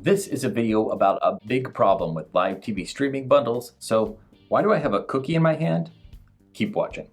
This is a video about a big problem with live TV streaming bundles, so why do I have a cookie in my hand? Keep watching.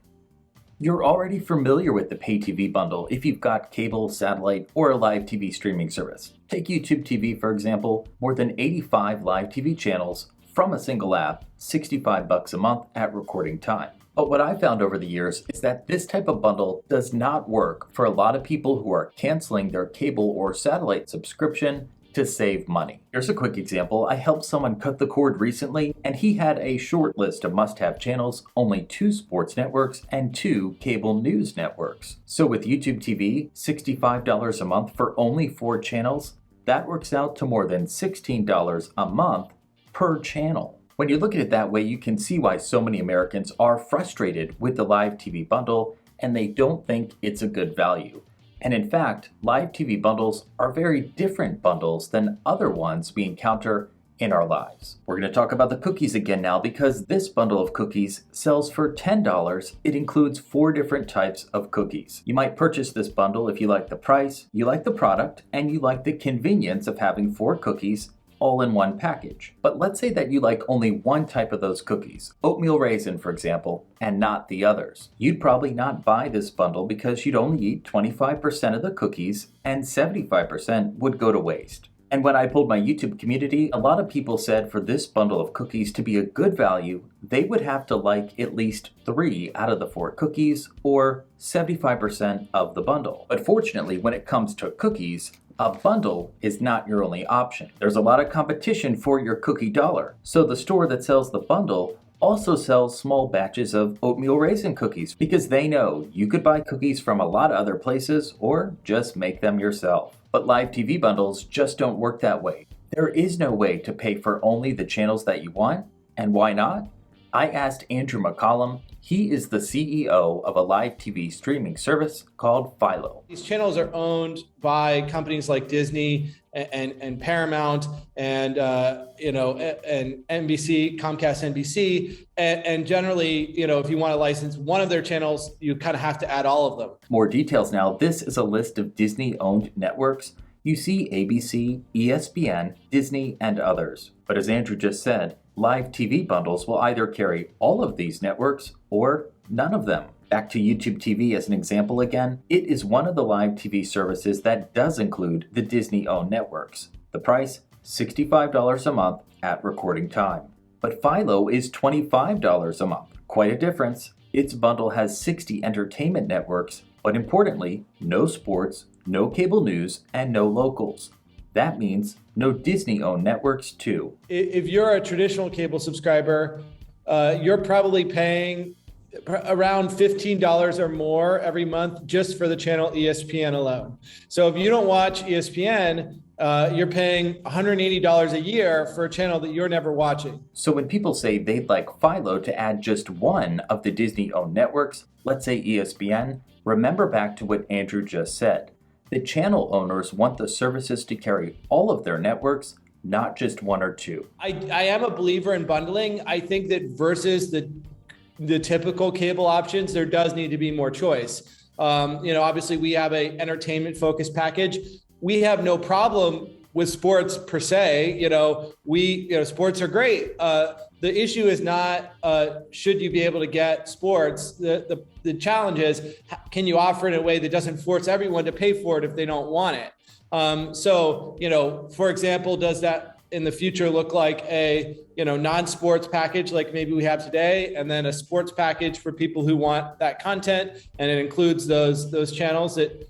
You're already familiar with the pay TV bundle if you've got cable, satellite, or a live TV streaming service. Take YouTube TV for example, more than 85 live TV channels from a single app, $65 a month at recording time. But what I found over the years is that this type of bundle does not work for a lot of people who are canceling their cable or satellite subscription to save money. Here's a quick example. I helped someone cut the cord recently, and he had a short list of must-have channels, only 2 sports networks and 2 cable news networks. So with YouTube TV, $65 a month for only 4 channels, that works out to more than $16 a month per channel. When you look at it that way, you can see why so many Americans are frustrated with the live TV bundle and they don't think it's a good value. And in fact, live TV bundles are very different bundles than other ones we encounter in our lives. We're going to talk about the cookies again now because this bundle of cookies sells for $10. It includes 4 different types of cookies. You might purchase this bundle if you like the price, you like the product, and you like the convenience of having 4 cookies all in one package. But let's say that you like only one type of those cookies, oatmeal raisin for example, and not the others. You'd probably not buy this bundle because you'd only eat 25% of the cookies and 75% would go to waste. And when I polled my YouTube community, a lot of people said for this bundle of cookies to be a good value, they would have to like at least 3 out of the 4 cookies or 75% of the bundle. But fortunately, when it comes to cookies, a bundle is not your only option. There's a lot of competition for your cookie dollar. So the store that sells the bundle also sells small batches of oatmeal raisin cookies because they know you could buy cookies from a lot of other places or just make them yourself. But live TV bundles just don't work that way. There is no way to pay for only the channels that you want. And why not? I asked Andrew McCollum. He is the CEO of a live TV streaming service called Philo. These channels are owned by companies like Disney and Paramount and and NBC, Comcast NBC, and generally, if you want to license one of their channels, you kind of have to add all of them. More details now. This is a list of Disney-owned networks. You see ABC, ESPN, Disney, and others. But as Andrew just said, live TV bundles will either carry all of these networks or none of them. Back to YouTube TV as an example again, it is one of the live TV services that does include the Disney-owned networks. The price, $65 a month at recording time. But Philo is $25 a month. Quite a difference. Its bundle has 60 entertainment networks, but importantly, no sports, no cable news, and no locals. That means no Disney-owned networks too. If you're a traditional cable subscriber, you're probably paying around $15 or more every month just for the channel ESPN alone. So if you don't watch ESPN, you're paying $180 a year for a channel that you're never watching. So when people say they'd like Philo to add just one of the Disney-owned networks, let's say ESPN, remember back to what Andrew just said. The channel owners want the services to carry all of their networks, not just 1 or 2. I am a believer in bundling. I think that versus the typical cable options, there does need to be more choice. Obviously we have a entertainment focused package. We have no problem with sports per se. Sports are great. The issue is not should you be able to get sports. The challenge is, can you offer it in a way that doesn't force everyone to pay for it if they don't want it? For example, does that in the future look like a non-sports package like maybe we have today, and then a sports package for people who want that content, and it includes those channels that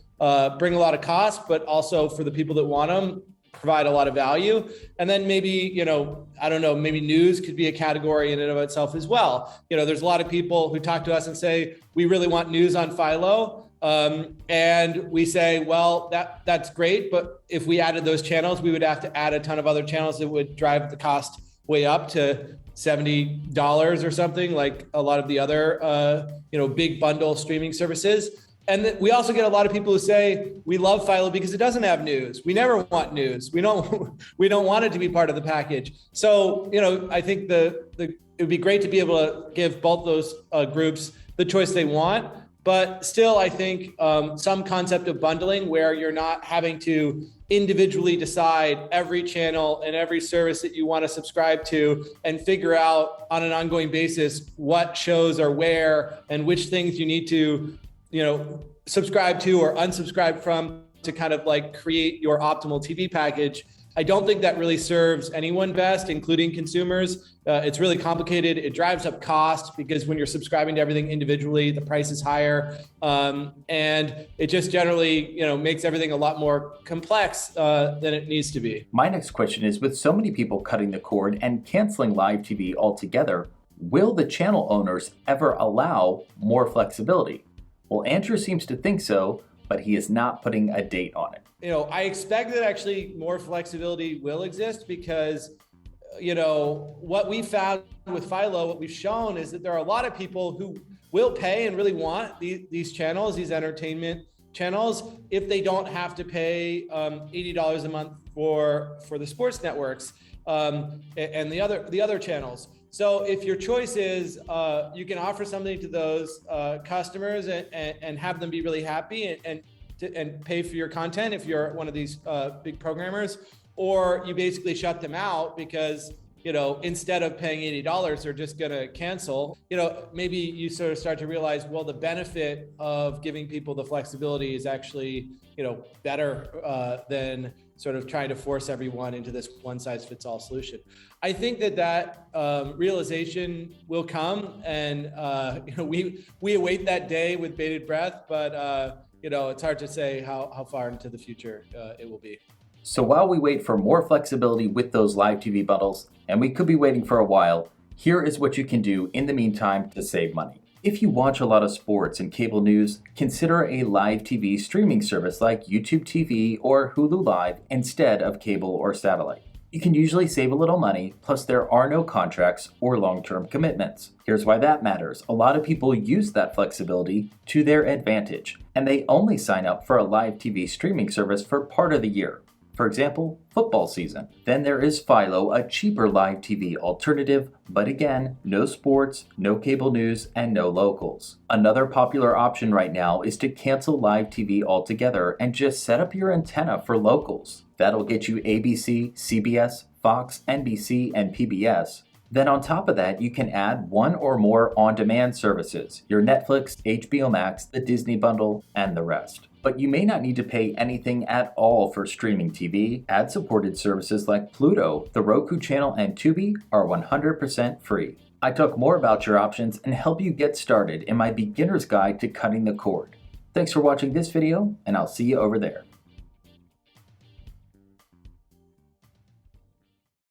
bring a lot of cost, but also for the people that want them, provide a lot of value. And then maybe, maybe news could be a category in and of itself as well. There's a lot of people who talk to us and say, we really want news on Philo. And we say, well, that's great. But if we added those channels, we would have to add a ton of other channels that would drive the cost way up to $70 or something, like a lot of the other, big bundle streaming services. And we also get a lot of people who say, we love Philo because it doesn't have news. We never want news. We don't want it to be part of the package. So, I think it would be great to be able to give both those groups the choice they want. But still, I think some concept of bundling where you're not having to individually decide every channel and every service that you want to subscribe to and figure out on an ongoing basis what shows are where and which things you need to, subscribe to or unsubscribe from to kind of like create your optimal TV package. I don't think that really serves anyone best, including consumers. It's really complicated. It drives up cost because when you're subscribing to everything individually, the price is higher. And it just generally, makes everything a lot more complex than it needs to be. My next question is, with so many people cutting the cord and canceling live TV altogether, will the channel owners ever allow more flexibility? Well, Andrew seems to think so, but he is not putting a date on it. I expect that actually more flexibility will exist because, what we found with Philo, what we've shown is that there are a lot of people who will pay and really want these channels, these entertainment channels, if they don't have to pay $80 a month for the sports networks and the other channels. So if your choice is you can offer something to those customers and have them be really happy and pay for your content if you're one of these big programmers, or you basically shut them out because, instead of paying $80, they're just going to cancel. Maybe you sort of start to realize, well, the benefit of giving people the flexibility is actually, better than sort of trying to force everyone into this one-size-fits-all solution. I think that realization will come, and we await that day with bated breath. But it's hard to say how far into the future it will be. So while we wait for more flexibility with those live TV bundles, and we could be waiting for a while, here is what you can do in the meantime to save money. If you watch a lot of sports and cable news, consider a live TV streaming service like YouTube TV or Hulu Live instead of cable or satellite. You can usually save a little money, plus there are no contracts or long-term commitments. Here's why that matters. A lot of people use that flexibility to their advantage, and they only sign up for a live TV streaming service for part of the year. For example, football season. Then there is Philo, a cheaper live TV alternative, but again, no sports, no cable news, and no locals. Another popular option right now is to cancel live TV altogether and just set up your antenna for locals. That'll get you ABC, CBS, Fox, NBC, and PBS. Then on top of that, you can add one or more on-demand services, your Netflix, HBO Max, the Disney bundle, and the rest. But you may not need to pay anything at all for streaming TV. Ad-supported services like Pluto, the Roku channel, and Tubi are 100% free. I talk more about your options and help you get started in my beginner's guide to cutting the cord. Thanks for watching this video, and I'll see you over there.